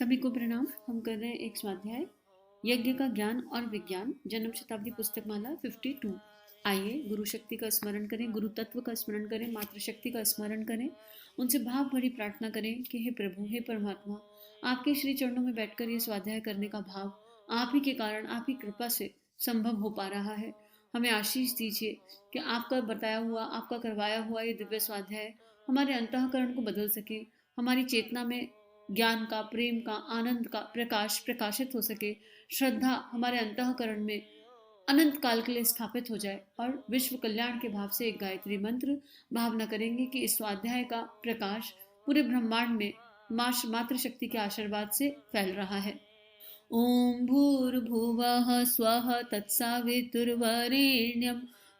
सभी को प्रणाम। हम कर रहे हैं एक स्वाध्याय यज्ञ का ज्ञान और विज्ञान, जन्म शताब्दी पुस्तक माला 52। आइए गुरु शक्ति का स्मरण करें, गुरु तत्व का स्मरण करें, मातृशक्ति का स्मरण करें, उनसे भाव भरी प्रार्थना करें कि हे प्रभु, हे परमात्मा, आपके श्री चरणों में बैठकर ये स्वाध्याय करने का भाव आप ही के कारण, आप ही कृपा से संभव हो पा रहा है। हमें आशीष दीजिए कि आपका बताया हुआ, आपका करवाया हुआ ये दिव्य स्वाध्याय हमारे अंतःकरण को बदल सके, हमारी चेतना में ज्ञान का, प्रेम का, आनंद का प्रकाश प्रकाशित हो सके, श्रद्धा हमारे अंतःकरण में अनंत काल के लिए स्थापित हो जाए और विश्व कल्याण के भाव से एक गायत्री मंत्र भावना करेंगे कि इस स्वाध्याय का प्रकाश पूरे ब्रह्मांड में मातृशक्ति के आशीर्वाद से फैल रहा है। ओम भूर्भुवः स्वः तत्सवितुर्वरेण्यं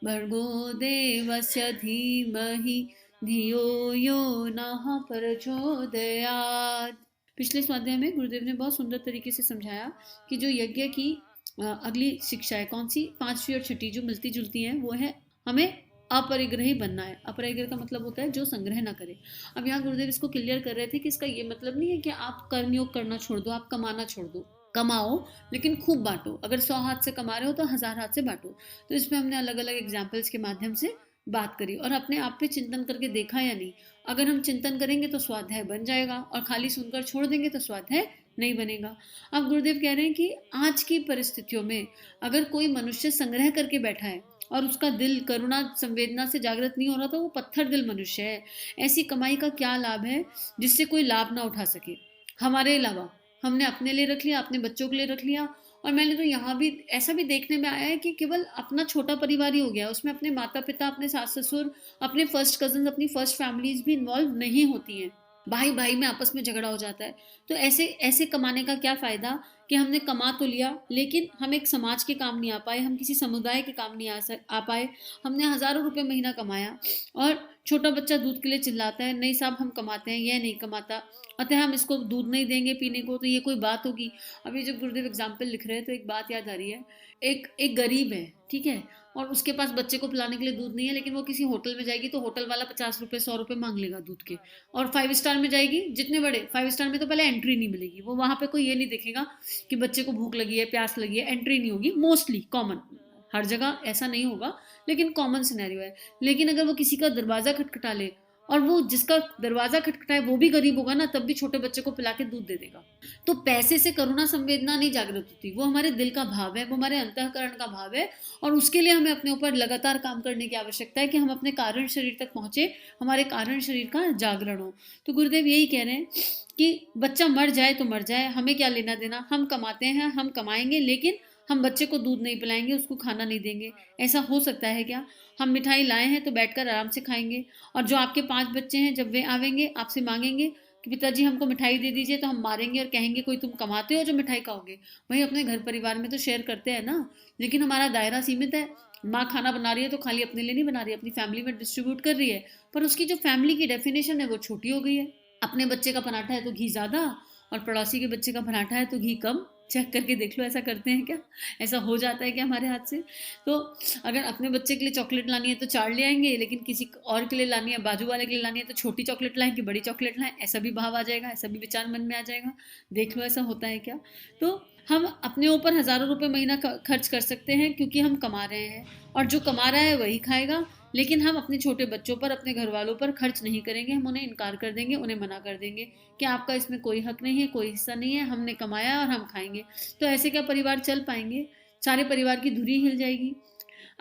भर्गो देवस्य धीमहि धियो यो नः प्रचोदयात्। पिछले स्वाध्याय में गुरुदेव ने बहुत सुंदर तरीके से समझाया कि जो यज्ञ की अगली शिक्षा है, कौन सी, 5वीं और 6ठी जो मिलती जुलती हैं, वो है हमें अपरिग्रही बनना है। अपरिग्रह का मतलब होता है जो संग्रह ना करे। अब यहाँ गुरुदेव इसको क्लियर कर रहे थे कि इसका ये मतलब नहीं है कि आप कर्मयोग करना छोड़ दो, आप कमाना छोड़ दो। कमाओ लेकिन खूब बांटो। अगर 100 हाथ से कमा रहे हो तो 1000 हाथ से बांटो। तो इसमें हमने अलग अलग एग्जाम्पल्स के माध्यम से बात करी और अपने आप पे चिंतन करके देखा या नहीं। अगर हम चिंतन करेंगे तो स्वाध्याय बन जाएगा और खाली सुनकर छोड़ देंगे तो स्वाध्याय नहीं बनेगा। अब गुरुदेव कह रहे हैं कि आज की परिस्थितियों में अगर कोई मनुष्य संग्रह करके बैठा है और उसका दिल करुणा संवेदना से जागृत नहीं हो रहा, तो वो पत्थर दिल मनुष्य है। ऐसी कमाई का क्या लाभ है जिससे कोई लाभ ना उठा सके। हमारे अलावा हमने अपने लिए रख लिया, अपने बच्चों के लिए रख लिया, और मैंने तो यहाँ भी ऐसा भी देखने में आया है कि केवल अपना छोटा परिवार ही हो गया, उसमें अपने माता पिता, अपने सास ससुर, अपने फर्स्ट कजन, अपनी फर्स्ट फैमिलीज भी इन्वॉल्व नहीं होती हैं। भाई भाई में आपस में झगड़ा हो जाता है। तो ऐसे ऐसे कमाने का क्या फायदा कि हमने कमा तो लिया लेकिन हम एक समाज के काम नहीं आ पाए, हम किसी समुदाय के काम नहीं आ पाए। हमने हजारों रुपए महीना कमाया और छोटा बच्चा दूध के लिए चिल्लाता है, नहीं साहब हम कमाते हैं, यह नहीं कमाता, अतः हम इसको दूध नहीं देंगे पीने को, तो ये कोई बात होगी। अभी जब गुरुदेव एग्जाम्पल लिख रहे हैं तो एक बात याद आ रही है। एक गरीब है, ठीक है, और उसके पास बच्चे को पिलाने के लिए दूध नहीं है, लेकिन वो किसी होटल में जाएगी तो होटल वाला 50 रुपए 100 रुपए मांग लेगा दूध के। और 5 स्टार में जाएगी, जितने बड़े 5 स्टार में तो पहले एंट्री नहीं मिलेगी। वो वहां पे कोई ये नहीं देखेगा कि बच्चे को भूख लगी है, प्यास लगी है, एंट्री नहीं होगी। मोस्टली कॉमन, हर जगह ऐसा नहीं होगा लेकिन कॉमन सिनेरियो है। लेकिन अगर वो किसी का दरवाजा खटखटा ले और वो जिसका दरवाजा खटखटाए वो भी गरीब होगा ना, तब भी छोटे बच्चे को पिला के दूध दे देगा। तो पैसे से करुणा संवेदना नहीं जागृत होती, वो हमारे दिल का भाव है, वो हमारे अंतःकरण का भाव है। और उसके लिए हमें अपने ऊपर लगातार काम करने की आवश्यकता है कि हम अपने कारण शरीर तक पहुंचे, हमारे कारण शरीर का जागरण हो। तो गुरुदेव यही कह रहे हैं कि बच्चा मर जाए तो मर जाए, हमें क्या लेना देना। हम कमाते हैं, हम कमाएंगे, लेकिन हम बच्चे को दूध नहीं पिलाएंगे, उसको खाना नहीं देंगे। ऐसा हो सकता है क्या? हम मिठाई लाए हैं तो बैठकर आराम से खाएंगे, और जो आपके 5 बच्चे हैं जब वे आवेंगे आपसे मांगेंगे कि पिताजी हमको मिठाई दे दीजिए, तो हम मारेंगे और कहेंगे कोई तुम कमाते हो जो मिठाई खाओगे। वही अपने घर परिवार में तो शेयर करते हैं ना, लेकिन हमारा दायरा सीमित है। माँ खाना बना रही है तो खाली अपने लिए नहीं बना रही है, अपनी फैमिली में डिस्ट्रीब्यूट कर रही है, पर उसकी जो फैमिली की डेफिनेशन है वो छोटी हो गई है। अपने बच्चे का पराठा है तो घी ज़्यादा, और पड़ोसी के बच्चे का पराठा है तो घी कम। चेक करके देख लो, ऐसा करते हैं क्या? ऐसा हो जाता है क्या हमारे हाथ से? तो अगर अपने बच्चे के लिए चॉकलेट लानी है तो 4 ले आएंगे, लेकिन किसी और के लिए लानी है, बाजू वाले के लिए लानी है, तो छोटी चॉकलेट लाएं कि बड़ी चॉकलेट लाएं। ऐसा भी भाव आ जाएगा, ऐसा भी विचार मन में आ जाएगा। देख लो ऐसा होता है क्या? तो हम अपने ऊपर हजारों रुपए महीना खर्च कर सकते हैं क्योंकि हम कमा रहे हैं, और जो कमा रहा है वही खाएगा। लेकिन हम अपने छोटे बच्चों पर, अपने घर वालों पर खर्च नहीं करेंगे। हम उन्हें इनकार कर देंगे, उन्हें मना कर देंगे कि आपका इसमें कोई हक नहीं है, कोई हिस्सा नहीं है, हमने कमाया और हम खाएंगे। तो ऐसे क्या परिवार चल पाएंगे? सारे परिवार की धुरी हिल जाएगी।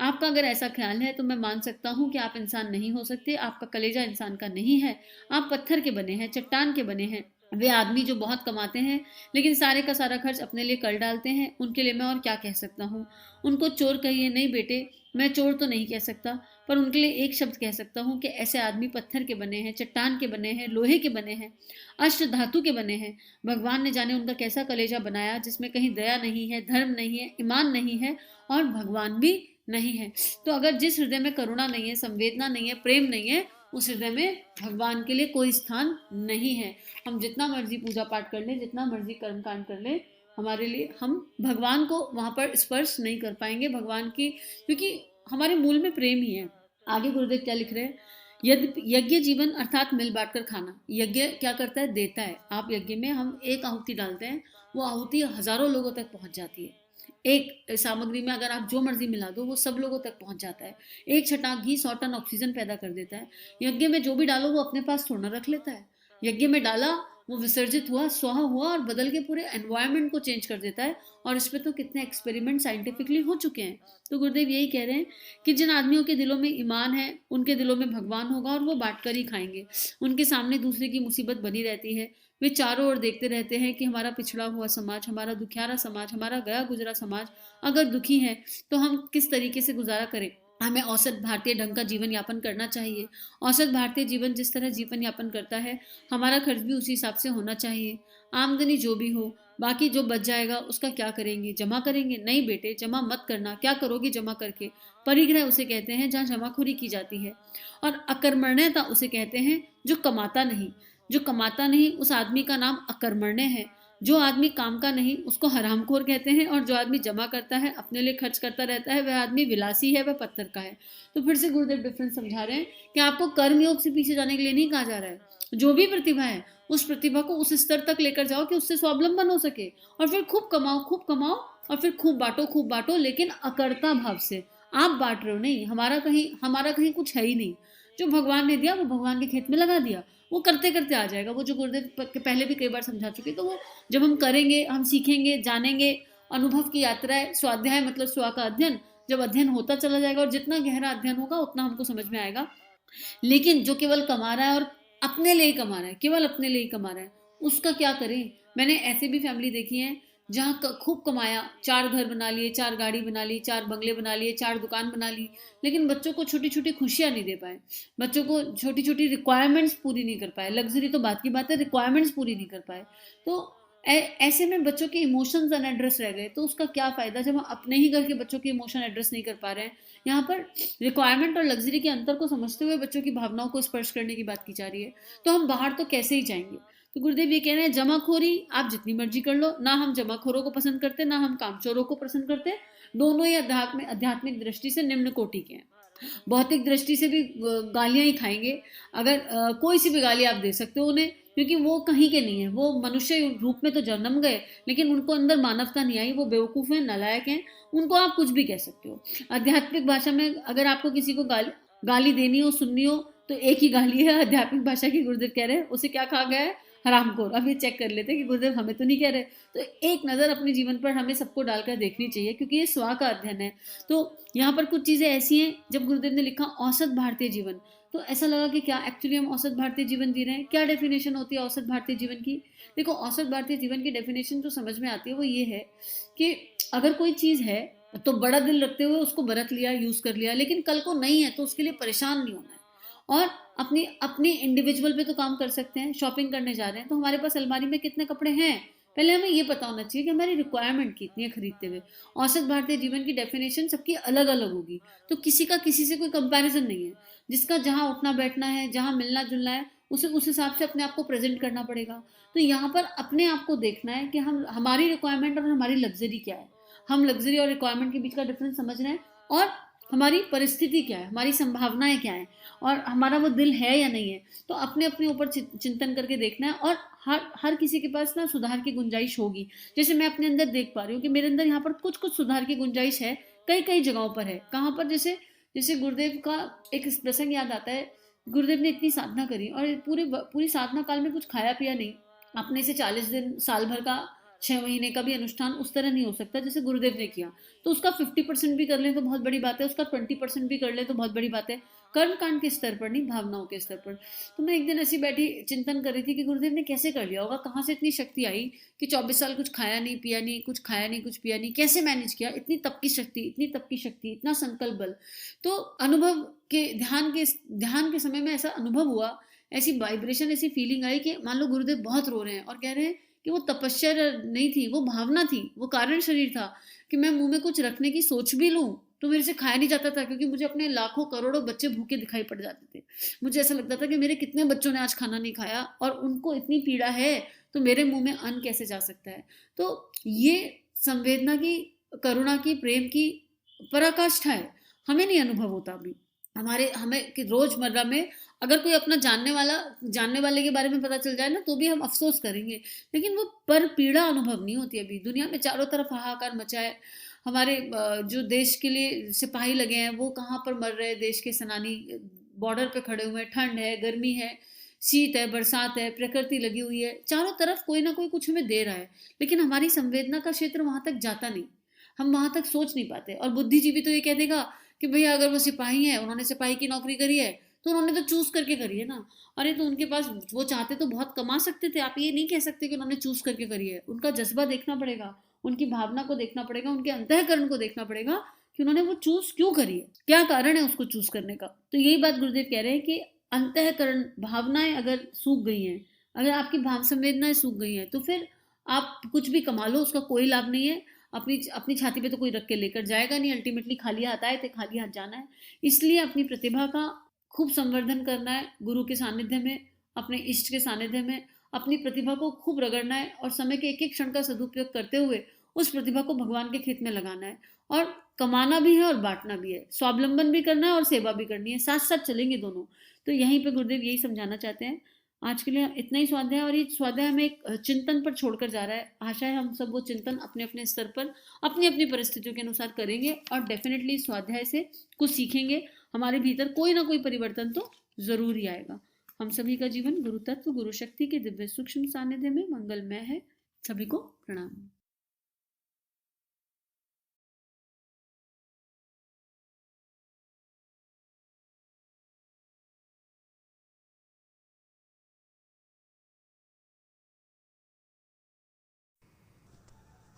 आपका अगर ऐसा ख्याल है तो मैं मान सकता हूँ कि आप इंसान नहीं हो सकते। आपका कलेजा इंसान का नहीं है, आप पत्थर के बने हैं, चट्टान के बने हैं। वे आदमी जो बहुत कमाते हैं लेकिन सारे का सारा खर्च अपने लिए कर डालते हैं, उनके लिए मैं और क्या कह सकता हूँ? उनको चोर कहिए, नहीं बेटे मैं चोर तो नहीं कह सकता, पर उनके लिए एक शब्द कह सकता हूँ कि ऐसे आदमी पत्थर के बने हैं, चट्टान के बने हैं, लोहे के बने हैं, अष्ट धातु के बने हैं। भगवान ने जाने उनका कैसा कलेजा बनाया जिसमें कहीं दया नहीं है, धर्म नहीं है, ईमान नहीं है और भगवान भी नहीं है। तो अगर जिस हृदय में करुणा नहीं है, संवेदना नहीं है, प्रेम नहीं है, उस हृदय में भगवान के लिए कोई स्थान नहीं है। हम जितना मर्जी पूजा पाठ कर लें, जितना मर्जी कर्म कांड कर लें, हमारे लिए हम भगवान को वहां पर स्पर्श नहीं कर पाएंगे, भगवान की, क्योंकि हमारे मूल में प्रेम ही है। आगे गुरुदेव क्या लिख रहे हैं यज्ञ जीवन अर्थात मिल बांट कर खाना। यज्ञ क्या करता है? देता है। आप यज्ञ में हम एक आहुति डालते हैं, वो आहुति हजारों लोगों तक पहुंच जाती है। एक सामग्री में अगर आप जो मर्जी मिला दो वो सब लोगों तक पहुंच जाता है। एक छटाक घी 100 टन ऑक्सीजन पैदा कर देता है। यज्ञ में जो भी डालो वो अपने पास थोड़ा रख लेता है। यज्ञ में डाला, वो विसर्जित हुआ, स्वाहा हुआ और बदल के पूरे एनवायरनमेंट को चेंज कर देता है। और इस पे तो कितने एक्सपेरिमेंट साइंटिफिकली हो चुके हैं। तो गुरुदेव यही कह रहे हैं कि जिन आदमियों के दिलों में ईमान है उनके दिलों में भगवान होगा और वो बांट कर ही खाएंगे। उनके सामने दूसरे की मुसीबत बनी रहती है। वे चारों ओर देखते रहते हैं कि हमारा पिछड़ा हुआ समाज, हमारा दुखियारा समाज, हमारा गया गुजरा समाज अगर दुखी है तो हम किस तरीके से गुजारा करें। हमें औसत भारतीय ढंग का जीवन यापन करना चाहिए। औसत भारतीय जीवन जिस तरह जीवन यापन करता है, हमारा खर्च भी उसी हिसाब से होना चाहिए। आमदनी जो भी हो, बाकी जो बच जाएगा उसका क्या करेंगे? जमा करेंगे? नहीं बेटे, जमा मत करना। क्या करोगे जमा करके? परिग्रह उसे कहते हैं जहाँ जमाखोरी की जाती है। और अकर्मण्यता उसे कहते हैं जो कमाता नहीं। जो कमाता नहीं उस आदमी का नाम अकर्मण्य है। जो आदमी काम का नहीं उसको हरामखोर कहते हैं। और जो आदमी जमा करता है, अपने लिए खर्च करता रहता है, वह आदमी विलासी है, वह पत्थर का है। तो फिर से गुरुदेव डिफरेंस समझा रहे हैं कि आपको कर्म योग से पीछे जाने के लिए नहीं कहा जा रहा है। जो भी प्रतिभा है उस प्रतिभा को उस स्तर तक लेकर जाओ कि उससे स्वावलंबन हो सके। और फिर खूब कमाओ, खूब कमाओ और फिर खूब बांटो, लेकिन अकर्ता भाव से। आप बांट रहे हो नहीं, हमारा कहीं कुछ है ही नहीं। जो भगवान ने दिया वो भगवान के खेत में लगा दिया, वो करते करते आ जाएगा। वो जो गुरुदेव पहले भी कई बार समझा चुके, तो वो जब हम करेंगे, हम सीखेंगे, जानेंगे। अनुभव की यात्रा है। स्वाध्याय मतलब स्वा का अध्ययन। जब अध्ययन होता चला जाएगा और जितना गहरा अध्ययन होगा उतना हमको समझ में आएगा। लेकिन जो केवल कमा रहा है और अपने लिए ही कमा रहा है, केवल अपने लिए ही कमा रहा है, उसका क्या करें? मैंने ऐसे भी फैमिली देखी है जहाँ खूब कमाया, 4 घर बना लिए, 4 गाड़ी बना ली, 4 बंगले बना लिए, 4 दुकान बना ली, लेकिन बच्चों को छोटी छोटी खुशियां नहीं दे पाए। बच्चों को छोटी छोटी रिक्वायरमेंट्स पूरी नहीं कर पाए। लग्जरी तो बात की बात है, रिक्वायरमेंट्स पूरी नहीं कर पाए। तो ऐसे में बच्चों के इमोशंस अनएड्रेस रह गए। तो उसका क्या फायदा जब हम अपने ही घर के बच्चों के इमोशन एड्रेस नहीं कर पा रहे हैं। यहाँ पर रिक्वायरमेंट और लग्जरी के अंतर को समझते हुए बच्चों की भावनाओं को स्पर्श करने की बात की जा रही है। तो हम बाहर तो कैसे ही जाएंगे। तो गुरुदेव ये कह रहे हैं जमाखोरी आप जितनी मर्जी कर लो, ना हम जमाखोरों को पसंद करते, ना हम कामचोरों को पसंद करते। दोनों ही आध्यात्मिक दृष्टि से निम्न कोटि के हैं। भौतिक दृष्टि से भी गालियां ही खाएंगे। अगर कोई सी भी गाली आप दे सकते हो उन्हें, क्योंकि वो कहीं के नहीं है। वो मनुष्य रूप में तो जन्म गए, लेकिन उनको अंदर मानवता नहीं आई। वो बेवकूफ़ हैं, नालायक हैं। उनको आप कुछ भी कह सकते हो। आध्यात्मिक भाषा में अगर आपको किसी को गाली देनी हो, सुननी हो, तो एक ही गाली है आध्यात्मिक भाषा की। गुरुदेव कह रहे हैं उसे क्या कहा गया है? हरामखोर। अब ये चेक कर लेते हैं कि गुरुदेव हमें तो नहीं कह रहे। तो एक नज़र अपने जीवन पर हमें सबको डालकर देखनी चाहिए, क्योंकि ये स्वा का अध्ययन है। तो यहाँ पर कुछ चीज़ें ऐसी हैं, जब गुरुदेव ने लिखा औसत भारतीय जीवन, तो ऐसा लगा कि क्या एक्चुअली हम औसत भारतीय जीवन जी रहे हैं? क्या डेफिनेशन होती है औसत भारतीय जीवन की? देखो, औसत भारतीय जीवन की डेफिनेशन जो समझ में आती है वो ये है कि अगर कोई चीज़ है तो बड़ा दिल रखते हुए उसको बरत लिया, यूज़ कर लिया, लेकिन कल को नहीं है तो उसके लिए परेशान नहीं होना है। और अपनी अपनी इंडिविजुअल पे तो काम कर सकते हैं। शॉपिंग करने जा रहे हैं तो हमारे पास अलमारी में कितने कपड़े हैं, पहले हमें ये पता होना चाहिए कि हमारी रिक्वायरमेंट कितनी है खरीदते हुए। औसत भारतीय जीवन की डेफिनेशन सबकी अलग अलग होगी। तो किसी का किसी से कोई कंपैरिजन नहीं है। जिसका जहाँ उठना बैठना है, जहाँ मिलना जुलना है, उसे उस हिसाब से अपने आप को प्रेजेंट करना पड़ेगा। तो यहाँ पर अपने आप को देखना है कि हम हमारी रिक्वायरमेंट और हमारी लग्जरी क्या है। हम लग्जरी और रिक्वायरमेंट के बीच का डिफरेंस समझ रहे हैं, और हमारी परिस्थिति क्या है, हमारी संभावनाएं क्या है, और हमारा वो दिल है या नहीं है। तो अपने अपने ऊपर चिंतन करके देखना है। और हर किसी के पास ना सुधार की गुंजाइश होगी। जैसे मैं अपने अंदर देख पा रही हूँ कि मेरे अंदर यहाँ पर कुछ कुछ सुधार की गुंजाइश है। कई कई जगहों पर है। कहाँ पर? जैसे जैसे गुरुदेव का एक प्रसंग याद आता है। गुरुदेव ने इतनी साधना करी और पूरी साधना काल में कुछ खाया पिया नहीं। अपने से 40 दिन, साल भर का, 6 महीने का भी अनुष्ठान उस तरह नहीं हो सकता जैसे गुरुदेव ने किया। तो उसका 50% भी कर लें तो बहुत बड़ी बात है, उसका 20% भी कर लें तो बहुत बड़ी बात है। कर्म कांड के स्तर पर नहीं, भावनाओं के स्तर पर। तो मैं एक दिन ऐसी बैठी चिंतन कर रही थी कि गुरुदेव ने कैसे कर लिया होगा, कहाँ से इतनी शक्ति आई कि 24 साल कुछ खाया नहीं, पिया नहीं, कुछ खाया नहीं, कुछ पिया नहीं, कैसे मैनेज किया? इतनी तप की शक्ति, इतनी तप की शक्ति, इतना संकल्प बल। तो अनुभव के ध्यान के समय में ऐसा अनुभव हुआ, ऐसी वाइब्रेशन, ऐसी फीलिंग आई कि मान लो गुरुदेव बहुत रो रहे हैं और कह रहे हैं कि वो तपस्या नहीं थी, वो भावना थी, वो कारण शरीर था कि मैं मुंह में कुछ रखने की सोच भी लूं तो मेरे से खाया नहीं जाता था, क्योंकि मुझे अपने लाखों करोड़ों बच्चे भूखे दिखाई पड़ जाते थे। मुझे ऐसा लगता था कि मेरे कितने बच्चों ने आज खाना नहीं खाया और उनको इतनी पीड़ा है, तो मेरे मुंह में अन्न कैसे जा सकता है। तो ये संवेदना की, करुणा की, प्रेम की पराकाष्ठा है। हमें नहीं अनुभव होता अभी। हमें कि रोजमर्रा में अगर कोई अपना जानने वाले के बारे में पता चल जाए ना, तो भी हम अफसोस करेंगे, लेकिन वो पर पीड़ा अनुभव नहीं होती। अभी दुनिया में चारों तरफ हाहाकार मचा है। हमारे जो देश के लिए सिपाही लगे हैं वो कहाँ पर मर रहे हैं, देश के सेनानी बॉर्डर पे खड़े हुए हैं, ठंड है, गर्मी है, शीत है, बरसात है, प्रकृति लगी हुई है, चारों तरफ कोई ना कोई कुछ हमें दे रहा है, लेकिन हमारी संवेदना का क्षेत्र वहां तक जाता नहीं, हम वहां तक सोच नहीं पाते। और बुद्धिजीवी तो ये कह देगा कि भैया अगर वो सिपाही है, उन्होंने सिपाही की नौकरी करी है, तो उन्होंने तो चूज करके करी है ना। अरे तो उनके पास, वो चाहते तो बहुत कमा सकते थे, आप ये नहीं कह सकते कि उन्होंने चूज करके करी है। उनका जज्बा देखना पड़ेगा, उनकी भावना को देखना पड़ेगा, उनके अंतःकरण को देखना पड़ेगा कि उन्होंने वो चूज क्यों करी है, क्या कारण है उसको चूज करने का। तो यही बात गुरुदेव कह रहे हैं कि अंतःकरण, भावनाएं अगर सूख गई हैं, अगर आपकी भाव संवेदनाएं सूख गई हैं, तो फिर आप कुछ भी कमा लो, उसका कोई लाभ नहीं है। अपनी अपनी छाती पे तो कोई रख के लेकर जाएगा नहीं, अल्टीमेटली खाली हाथ आए थे खाली हाथ जाना है। इसलिए अपनी प्रतिभा का खूब संवर्धन करना है, गुरु के सानिध्य में, अपने इष्ट के सानिध्य में अपनी प्रतिभा को खूब रगड़ना है, और समय के एक एक क्षण का सदुपयोग करते हुए उस प्रतिभा को भगवान के खेत में लगाना है। और कमाना भी है और बांटना भी है, स्वावलंबन भी करना है और सेवा भी करनी है, साथ साथ चलेंगे दोनों। तो यहीं पे गुरुदेव यही समझाना चाहते हैं। आज के लिए इतना ही स्वाध्याय, और ये स्वाध्याय हमें एक चिंतन पर छोड़कर जा रहा है। आशा है हम सब वो चिंतन अपने अपने स्तर पर अपनी अपनी परिस्थितियों के अनुसार करेंगे, और डेफिनेटली स्वाध्याय से कुछ सीखेंगे, हमारे भीतर कोई ना कोई परिवर्तन तो जरूर ही आएगा। हम सभी का जीवन गुरु तत्व, गुरु शक्ति के दिव्य सूक्ष्म सानिध्य में मंगलमय है। सभी को प्रणाम।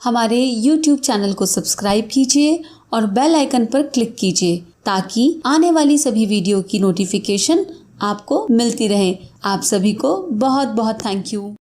हमारे YouTube चैनल को सब्सक्राइब कीजिए और बेल आइकन पर क्लिक कीजिए ताकि आने वाली सभी वीडियो की नोटिफिकेशन आपको मिलती रहे। आप सभी को बहुत बहुत थैंक यू।